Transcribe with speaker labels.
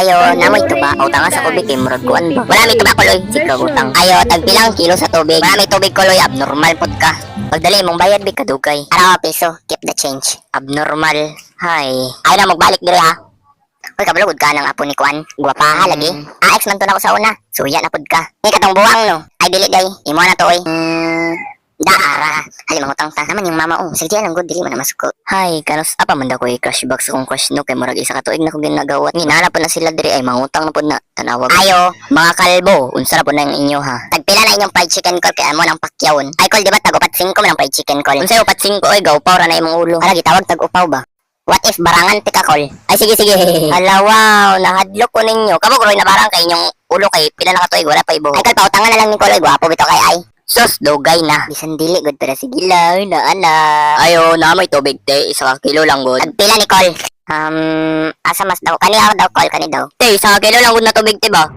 Speaker 1: Ayo, namoy tuba. Utang nga sa kubik kay murag kuan ba. Wala may tuba kuloy, si utang. Ayo, tagpilang kilo sa tubig. Wala may tubig kuloy, abnormal pod ka. Pagdali mong bayad bi kadugay. Araw piso, keep the change. Abnormal. Hay. Ay na magbalik diri ha. Uy, kabalugod ka ng apo ni Kwan. Guwapaha lagi. Ex man to na ko sa una. Suya na pod ka. Ni katong buwang no. Ay dili day. Imo na to oy. Daara. Hali mangutang ta. Naman yung mama oh. Sige lang good dili man na masuko. Hay, kanos apa man da ko crush box kung crush no kay murag isa ka tuig na ko ginagawat. Nginala po na sila diri ay mangutang na pod na tanawag. Ayo, mga kalbo, unsa na po na ang inyo ha. Tagpila na inyong fried chicken call kay amo nang pakyawon. Ay call di ba tagupat 5 man ang fried chicken call. Unsay upat 5 oy gawpaw ra na imong ulo. Hala gitawag tag-upaw ba? What if barangan tika call? Ay sige sige. Hala wow, nahadlok ko ninyo. Kamo groy na barang kay inyong ulo kay pila na katuig wala pa ibo. Ay kal pautangan na lang ni Koloy, gwapo bitaw kay ay. Sus, dugay na. Bisan dili good para sige lang na ana. Ayo, na may tubig te, 1 kilo lang good. Pila ni Kol? Asa mas daw? Kani ako daw Kol, kani daw. Te, 1 kilo lang good na tubig te ba?